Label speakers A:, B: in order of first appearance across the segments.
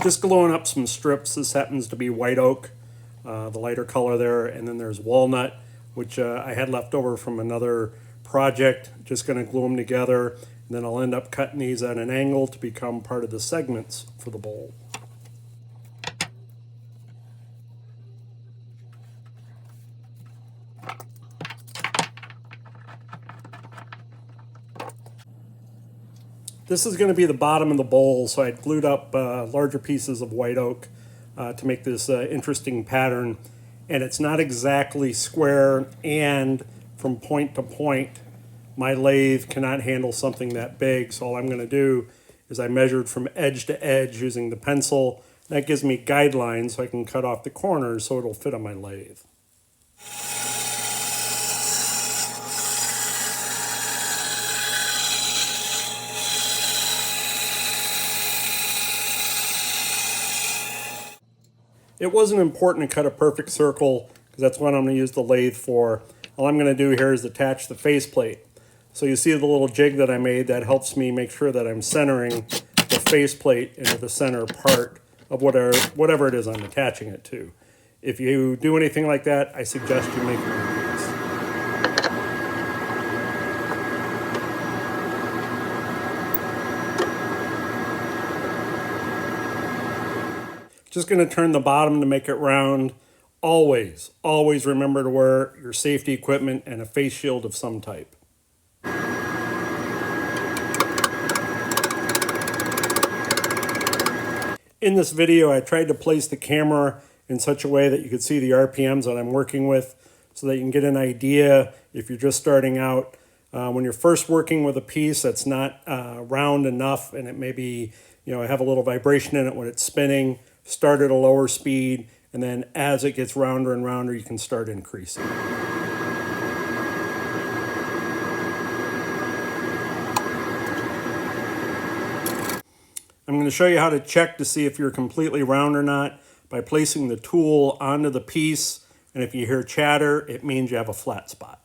A: Just gluing up some strips. This happens to be white oak, the lighter color there, and then there's walnut, which I had left over from another project. Just going to glue them together, and then I'll end up cutting these at an angle to become part of the segments for the bowl. This is going to be the bottom of the bowl, so I glued up larger pieces of white oak to make this interesting pattern. And it's not exactly square, and from point to point, my lathe cannot handle something that big. So all I'm going to do is I measured from edge to edge using the pencil. That gives me guidelines so I can cut off the corners so it'll fit on my lathe. It wasn't important to cut a perfect circle because that's what I'm going to use the lathe for. All I'm going to do here is attach the faceplate. So you see the little jig that I made that helps me make sure that I'm centering the faceplate into the center part of whatever it is I'm attaching it to. If you do anything like that, I suggest you make your own piece. Just going to turn the bottom to make it round. Always remember to wear your safety equipment and a face shield of some type. In this video, I tried to place the camera in such a way that you could see the RPMs that I'm working with so that you can get an idea if you're just starting out. When you're first working with a piece that's not round enough and it maybe have a little vibration in it when it's spinning, start at a lower speed, and then as it gets rounder and rounder, you can start increasing. I'm going to show you how to check to see if you're completely round or not by placing the tool onto the piece, and if you hear chatter, it means you have a flat spot.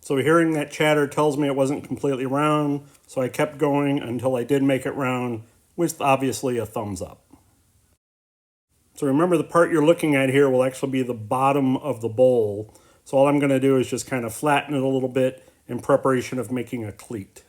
A: So hearing that chatter tells me it wasn't completely round, so I kept going until I did make it round, with obviously a thumbs up. So remember, the part you're looking at here will actually be the bottom of the bowl. So all I'm going to do is just kind of flatten it a little bit in preparation of making a cleat.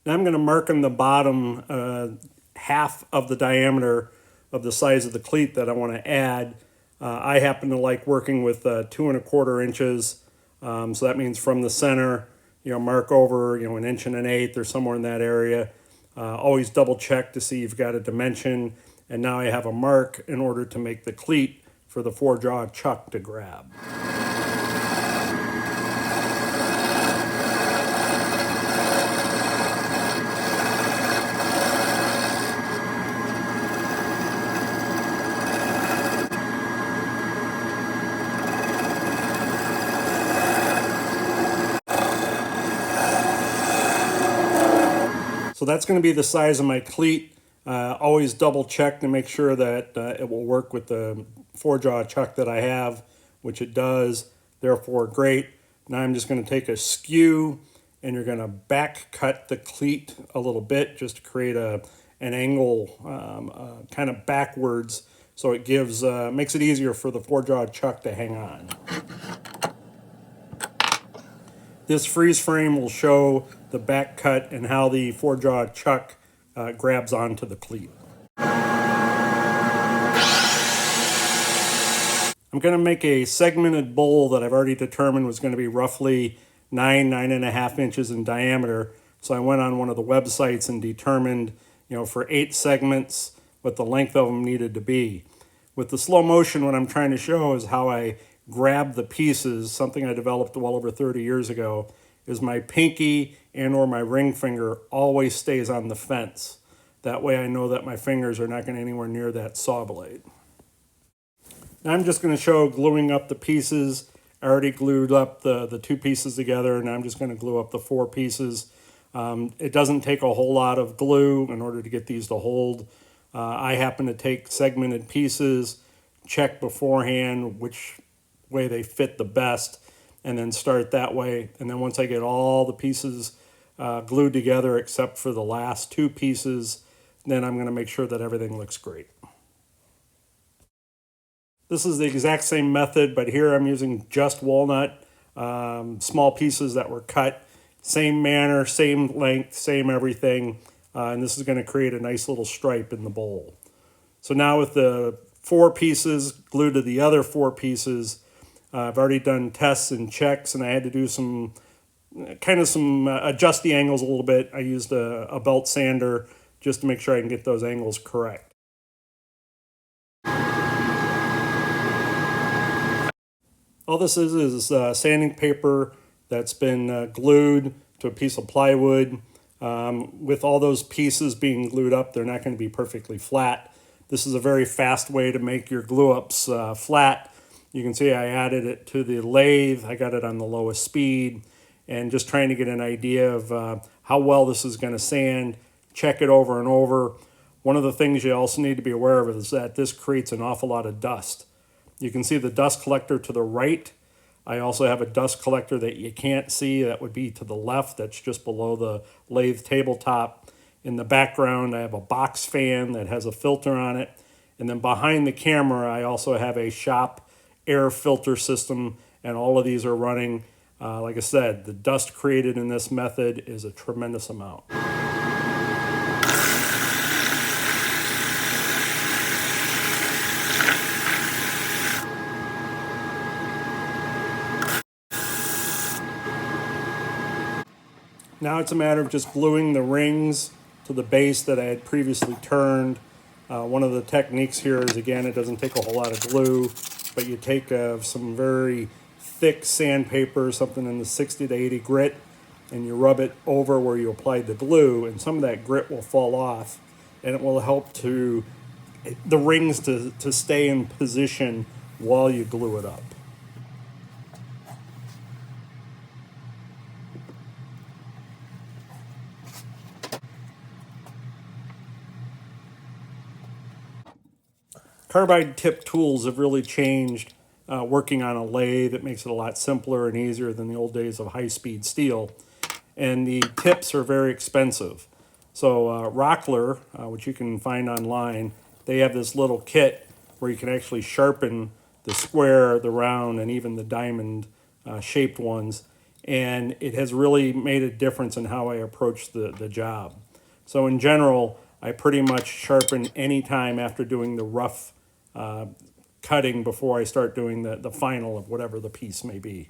A: Now I'm going to mark on the bottom half of the diameter of the size of the cleat that I want to add. I happen to like working with 2 1/4 inches, so that means from the center, mark over 1 1/8 or somewhere in that area. Always double check to see you've got a dimension, and now I have a mark in order to make the cleat for the 4-jaw chuck to grab. So that's going to be the size of my cleat. Always double check to make sure that it will work with the 4-jaw chuck that I have, which it does, therefore great. Now I'm just going to take a skew and you're going to back cut the cleat a little bit just to create an angle kind of backwards, so it makes it easier for the 4-jaw chuck to hang on. This freeze frame will show the back cut and how the 4-jaw chuck grabs onto the cleat. I'm going to make a segmented bowl that I've already determined was going to be roughly 9.5 inches in diameter. So I went on one of the websites and determined, for 8 segments what the length of them needed to be. With the slow motion, what I'm trying to show is how I grab the pieces, something I developed well over 30 years ago, is my pinky and or my ring finger always stays on the fence. That way I know that my fingers are not going anywhere near that saw blade. Now I'm just going to show gluing up the pieces. I already glued up the two pieces together, and I'm just going to glue up the four pieces. It doesn't take a whole lot of glue in order to get these to hold. I happen to take segmented pieces, check beforehand which way they fit the best, and then start that way. And then once I get all the pieces glued together except for the last two pieces, then I'm going to make sure that everything looks great. This is the exact same method, but here I'm using just walnut, small pieces that were cut, same manner, same length, same everything, and this is going to create a nice little stripe in the bowl. So now with the four pieces glued to the other four pieces, I've already done tests and checks, and I had to do some adjust the angles a little bit. I used a belt sander just to make sure I can get those angles correct. All this is sanding paper that's been glued to a piece of plywood. With all those pieces being glued up, they're not going to be perfectly flat. This is a very fast way to make your glue-ups flat. You can see I added it to the lathe. I got it on the lowest speed, and just trying to get an idea of how well this is going to sand, check it over and over. One of the things you also need to be aware of is that this creates an awful lot of dust. You can see the dust collector to the right. I also have a dust collector that you can't see. That would be to the left. That's just below the lathe tabletop. In the background, I have a box fan that has a filter on it. And then behind the camera, I also have a shop air filter system, and all of these are running. Like I said, the dust created in this method is a tremendous amount. Now it's a matter of just gluing the rings to the base that I had previously turned. One of the techniques here is, again, it doesn't take a whole lot of glue, but you take some very thick sandpaper, something in the 60 to 80 grit, and you rub it over where you applied the glue, and some of that grit will fall off, and it will help the rings to stay in position while you glue it up. Carbide tip tools have really changed working on a lathe. It makes it a lot simpler and easier than the old days of high-speed steel. And the tips are very expensive. So Rockler, which you can find online, they have this little kit where you can actually sharpen the square, the round, and even the diamond shaped ones. And it has really made a difference in how I approach the job. So in general, I pretty much sharpen any time after doing the rough cutting before I start doing the final of whatever the piece may be.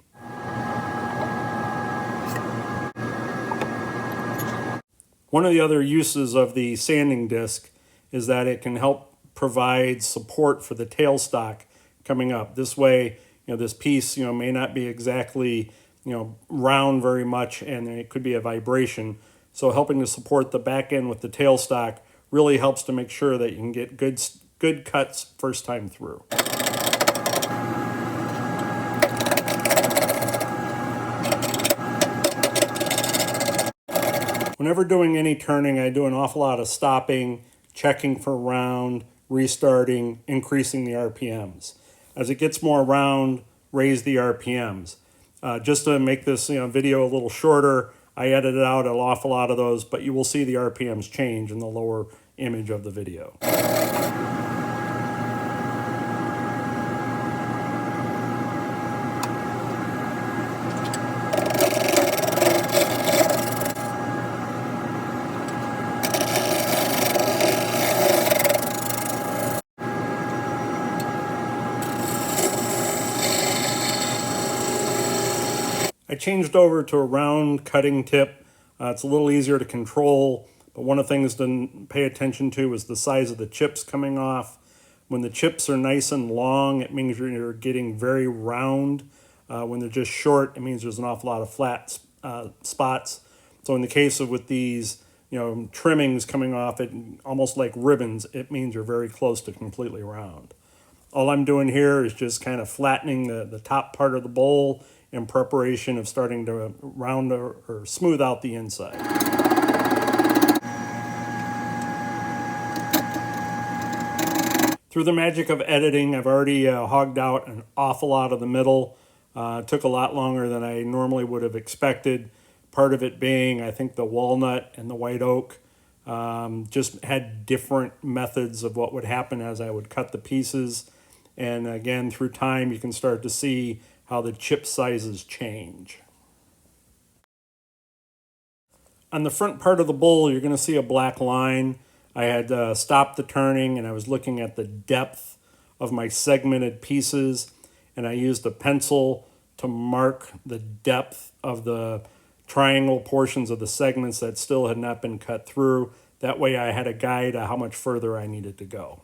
A: One of the other uses of the sanding disc is that it can help provide support for the tailstock coming up. This way, this piece, may not be exactly, round very much, and it could be a vibration. So helping to support the back end with the tailstock really helps to make sure that you can get good cuts first time through. Whenever doing any turning, I do an awful lot of stopping, checking for round, restarting, increasing the RPMs. As it gets more round, raise the RPMs. Just to make this video a little shorter, I edited out an awful lot of those, but you will see the RPMs change in the lower image of the video. I changed over to a round cutting tip. It's a little easier to control, but one of the things to pay attention to is the size of the chips coming off. When the chips are nice and long, it means you're getting very round. When they're just short, it means there's an awful lot of flat spots. So in the case of with these, trimmings coming off it, almost like ribbons, it means you're very close to completely round. All I'm doing here is just kind of flattening the top part of the bowl in preparation of starting to round or smooth out the inside. Through the magic of editing, I've already hogged out an awful lot of the middle. It took a lot longer than I normally would have expected. Part of it being, I think, the walnut and the white oak just had different methods of what would happen as I would cut the pieces. And again, through time, you can start to see how the chip sizes change. On the front part of the bowl, you're going to see a black line. I had stopped the turning and I was looking at the depth of my segmented pieces, and I used a pencil to mark the depth of the triangle portions of the segments that still had not been cut through. That way I had a guide on how much further I needed to go.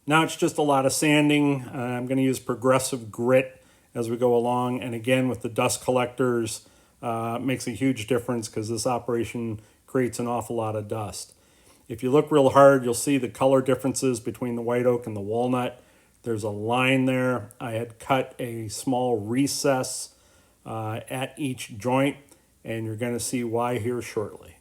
A: Now it's just a lot of sanding. I'm going to use progressive grit as we go along. And again, with the dust collectors, it makes a huge difference because this operation creates an awful lot of dust. If you look real hard, you'll see the color differences between the white oak and the walnut. There's a line there. I had cut a small recess at each joint, and you're going to see why here shortly.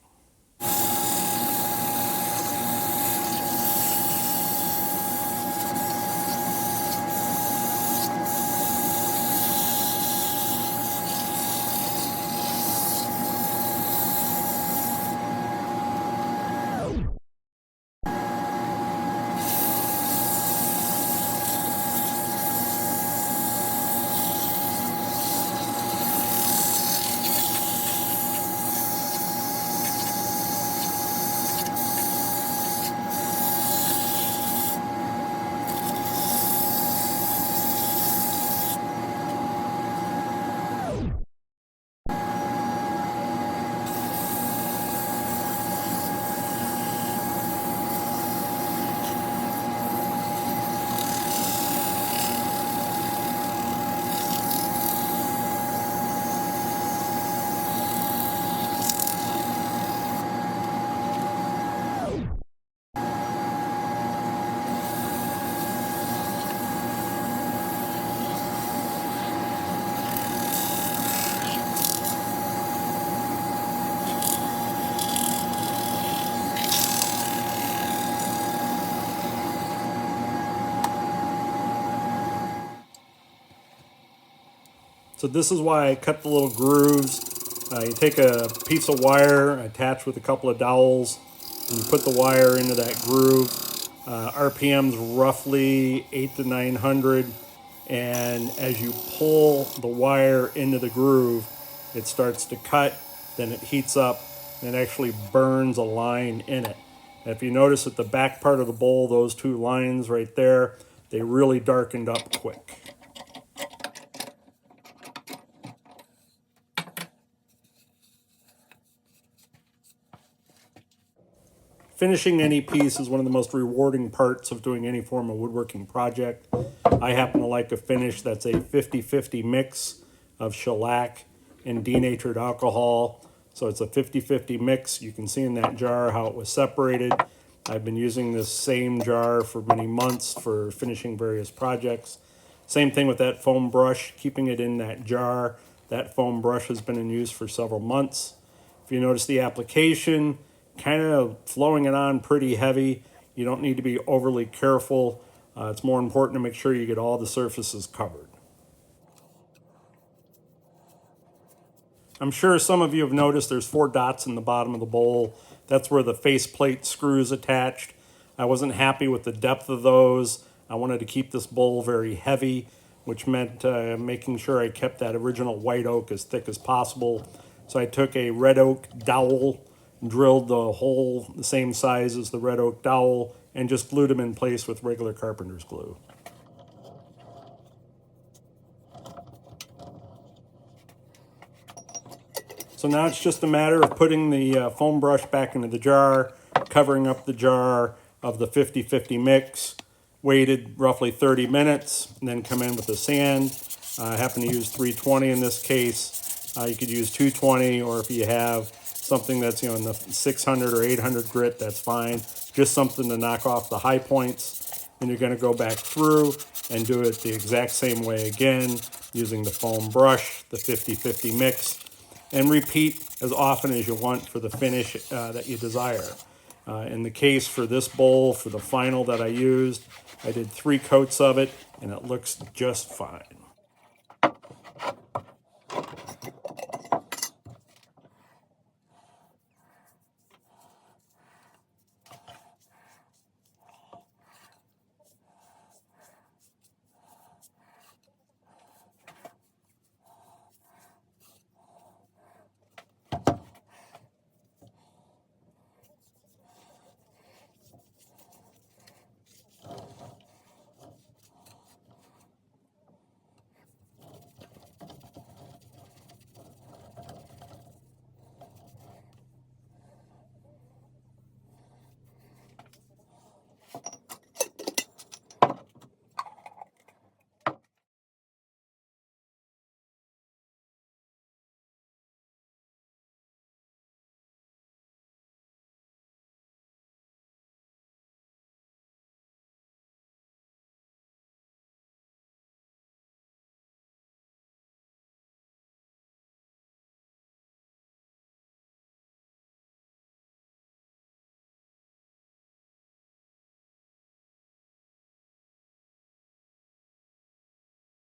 A: So this is why I cut the little grooves. You take a piece of wire attached with a couple of dowels, and you put the wire into that groove. RPM's roughly 8 to 900, and as you pull the wire into the groove, it starts to cut, then it heats up, and it actually burns a line in it. And if you notice at the back part of the bowl, those two lines right there, they really darkened up quick. Finishing any piece is one of the most rewarding parts of doing any form of woodworking project. I happen to like a finish that's a 50-50 mix of shellac and denatured alcohol. So it's a 50-50 mix. You can see in that jar how it was separated. I've been using this same jar for many months for finishing various projects. Same thing with that foam brush, keeping it in that jar. That foam brush has been in use for several months. If you notice the application, kind of flowing it on pretty heavy. You don't need to be overly careful. It's more important to make sure you get all the surfaces covered. I'm sure some of you have noticed there's 4 dots in the bottom of the bowl. That's where the faceplate screws attached. I wasn't happy with the depth of those. I wanted to keep this bowl very heavy, which meant making sure I kept that original white oak as thick as possible. So I took a red oak dowel, drilled the hole the same size as the red oak dowel, and just glued them in place with regular carpenter's glue. So now it's just a matter of putting the foam brush back into the jar, covering up the jar of the 50-50 mix, waited roughly 30 minutes, and then come in with the sand. I happen to use 320 in this case. You could use 220, or if you have something that's in the 600 or 800 grit, that's fine. Just something to knock off the high points. And you're going to go back through and do it the exact same way again, using the foam brush, the 50-50 mix, and repeat as often as you want for the finish that you desire. In the case for this bowl, for the final that I used, I did 3 coats of it, and it looks just fine.